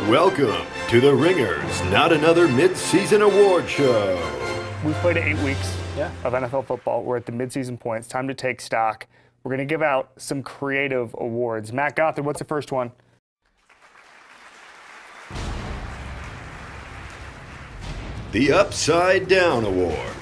Welcome to the Ringers Not Another Midseason Award Show. We've played 8 weeks of NFL football. We're at the midseason point. It's time to take stock. We're going to give out some creative awards. Matt Gothard, what's the first one? The Upside Down Award.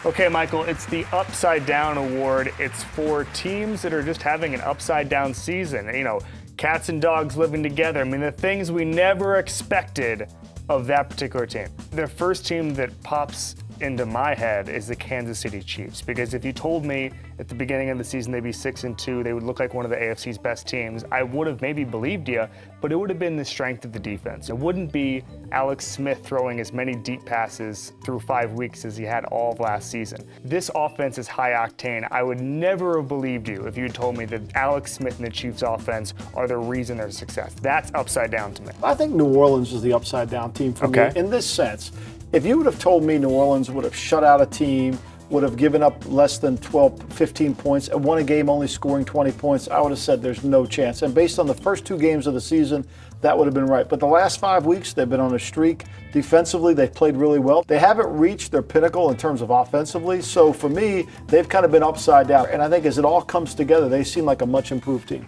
Okay, Michael, it's the Upside Down Award. It's for teams that are just having an upside down season. You know, cats and dogs living together. I mean, the things we never expected of that particular team. The first team that pops into my head is the Kansas City Chiefs, because if you told me at the beginning of the season they'd be 6-2, they would look like one of the AFC's best teams, I would have maybe believed you, but it would have been the strength of the defense. It wouldn't be Alex Smith throwing as many deep passes through 5 weeks as he had all of last season. This offense is high octane. I would never have believed you if you had told me that Alex Smith and the Chiefs offense are the reason their success. That's upside down to me. I think New Orleans is the upside down team for me in this sense. If you would have told me New Orleans would have shut out a team, would have given up less than 12, 15 points, and won a game only scoring 20 points, I would have said there's no chance. And based on the first 2 games of the season, that would have been right. But the last 5 weeks, they've been on a streak. Defensively, they've played really well. They haven't reached their pinnacle in terms of offensively. So for me, they've kind of been upside down. And I think as it all comes together, they seem like a much improved team.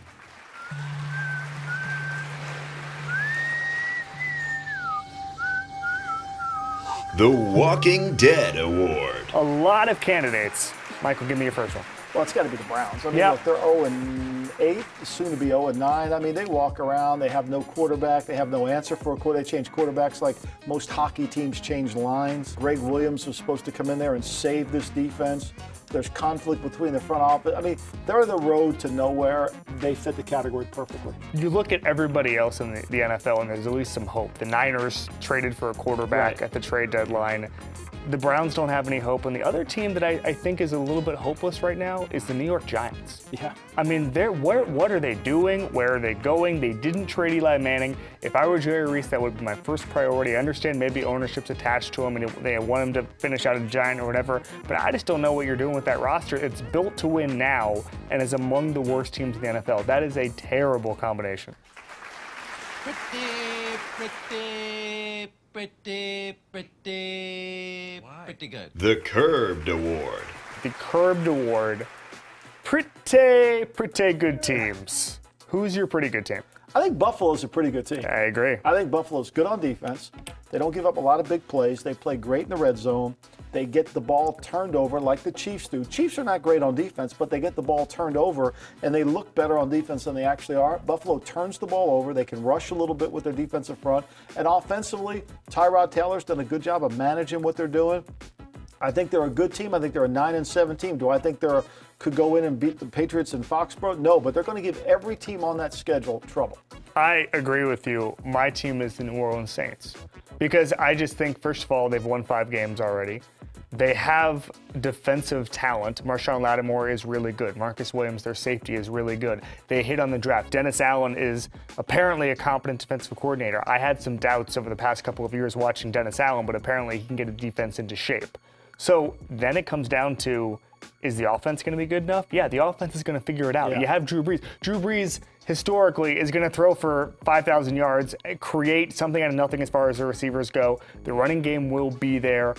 The Walking Dead Award. A lot of candidates. Michael, give me your first one. Well, it's got to be the Browns. I mean, look, they're 0-8, soon to be 0-9. I mean, they walk around. They have no quarterback. They have no answer for a quarterback. They change quarterbacks like most hockey teams change lines. Greg Williams was supposed to come in there and save this defense. There's conflict between the front office. I mean, they're the road to nowhere. They fit the category perfectly. You look at everybody else in the NFL, and there's at least some hope. The Niners traded for a quarterback at the trade deadline. The Browns don't have any hope, and the other team that I think is a little bit hopeless right now is the New York Giants. Yeah. I mean, what are they doing? Where are they going? They didn't trade Eli Manning. If I were Jerry Reese, that would be my first priority. I understand maybe ownership's attached to him, and they want him to finish out a Giant or whatever, but I just don't know what you're doing with that roster. It's built to win now and is among the worst teams in the NFL. That is a terrible combination. Pretty good. The Curbed Award. The Curbed Award. Pretty good teams. Who's your pretty good team? I think Buffalo's a pretty good team. I agree. I think Buffalo's good on defense. They don't give up a lot of big plays. They play great in the red zone. They get the ball turned over like the Chiefs do. Chiefs are not great on defense, but they get the ball turned over, and they look better on defense than they actually are. Buffalo turns the ball over. They can rush a little bit with their defensive front. And offensively, Tyrod Taylor's done a good job of managing what they're doing. I think they're a good team. I think they're a 9-7 team. Do I think they could go in and beat the Patriots in Foxborough? No, but they're going to give every team on that schedule trouble. I agree with you. My team is the New Orleans Saints, because I just think, first of all, they've won 5 games already. They have defensive talent. Marshawn Lattimore is really good. Marcus Williams, their safety, is really good. They hit on the draft. Dennis Allen is apparently a competent defensive coordinator. I had some doubts over the past couple of years watching Dennis Allen, but apparently he can get a defense into shape. So then it comes down to, is the offense going to be good enough? Yeah, the offense is going to figure it out. You have Drew Brees. Drew Brees, historically, is going to throw for 5,000 yards, create something out of nothing as far as the receivers go. The running game will be there.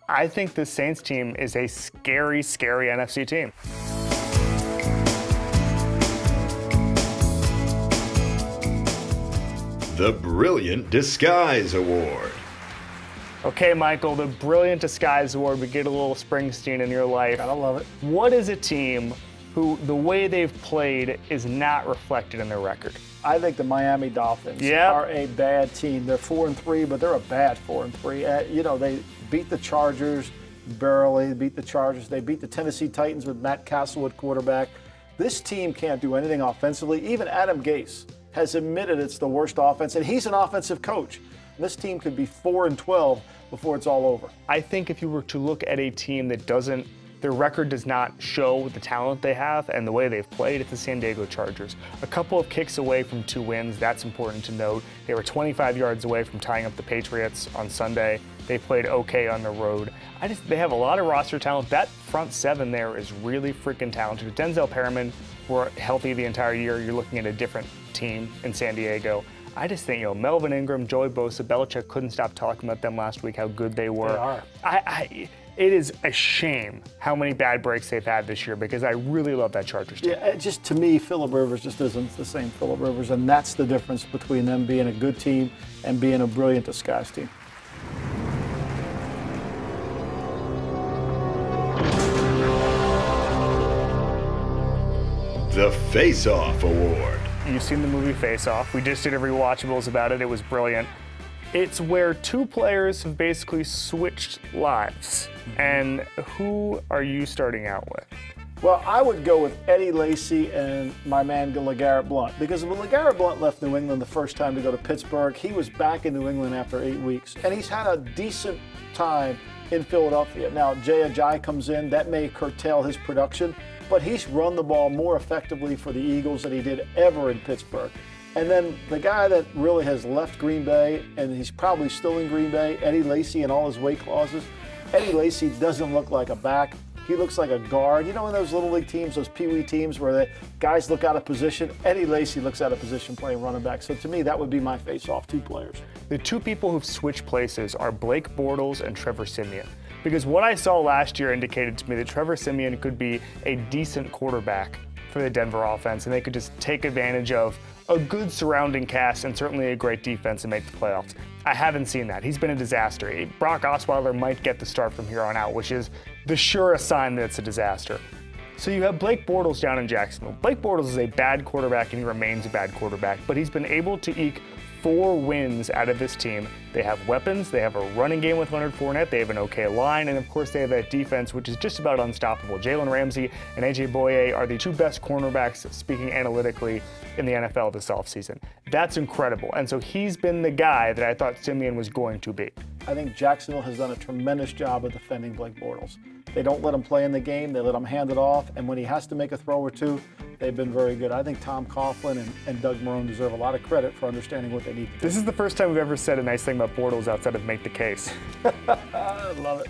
I think the Saints team is a scary, scary NFC team. The Brilliant Disguise Award. Okay, Michael, the Brilliant Disguise Award. We get a little Springsteen in your life. Gotta love it. What is a team who the way they've played is not reflected in their record? I think the Miami Dolphins are a bad team. They're 4-3, but they're a bad 4-3. You know, they beat the Chargers barely, beat the Chargers. They beat the Tennessee Titans with Matt Castle at quarterback. This team can't do anything offensively. Even Adam Gase has admitted it's the worst offense, and he's an offensive coach. This team could be 4-12 before it's all over. I think if you were to look at a team that their record does not show the talent they have and the way they've played, it's the San Diego Chargers. A couple of kicks away from 2 wins, that's important to note. They were 25 yards away from tying up the Patriots on Sunday. They played okay on the road. They have a lot of roster talent. That front 7 there is really freaking talented. If Denzel Perriman were healthy the entire year, you're looking at a different team in San Diego. I just think, Melvin Ingram, Joey Bosa, Belichick couldn't stop talking about them last week, how good they were. They are. It is a shame how many bad breaks they've had this year because I really love that Chargers team. Yeah, just to me, Phillip Rivers just isn't the same Phillip Rivers, and that's the difference between them being a good team and being a brilliant disguise team. The Face Off Award. You've seen the movie Face Off. We just did a rewatchables about it. It was brilliant. It's where two players have basically switched lives. And who are you starting out with? Well, I would go with Eddie Lacy and my man LeGarrette Blount, because when LeGarrette Blount left New England the first time to go to Pittsburgh, he was back in New England after 8 weeks, and he's had a decent time in Philadelphia. Now, Jay Ajayi comes in, that may curtail his production, but he's run the ball more effectively for the Eagles than he did ever in Pittsburgh. And then the guy that really has left Green Bay, and he's probably still in Green Bay, Eddie Lacy and all his weight clauses. Eddie Lacy doesn't look like a back. He looks like a guard. You know in those little league teams, those pee-wee teams where the guys look out of position? Eddie Lacy looks out of position playing running back. So to me, that would be my face-off, two players. The two people who've switched places are Blake Bortles and Trevor Siemian. Because what I saw last year indicated to me that Trevor Siemian could be a decent quarterback for the Denver offense, and they could just take advantage of a good surrounding cast and certainly a great defense and make the playoffs. I haven't seen that. He's been a disaster. Brock Osweiler might get the start from here on out, which is the surest sign that it's a disaster. So you have Blake Bortles down in Jacksonville. Blake Bortles is a bad quarterback and he remains a bad quarterback, but he's been able to eke 4 wins out of this team. They have weapons, they have a running game with Leonard Fournette, they have an okay line, and of course they have that defense, which is just about unstoppable. Jalen Ramsey and A.J. Boye are the two best cornerbacks, speaking analytically, in the NFL this offseason. That's incredible, and so he's been the guy that I thought Siemian was going to be. I think Jacksonville has done a tremendous job of defending Blake Bortles. They don't let him play in the game, they let him hand it off, and when he has to make a throw or two, they've been very good. I think Tom Coughlin and Doug Marrone deserve a lot of credit for understanding what they need to do. This is the first time we've ever said a nice thing about Bortles outside of make the case. I love it.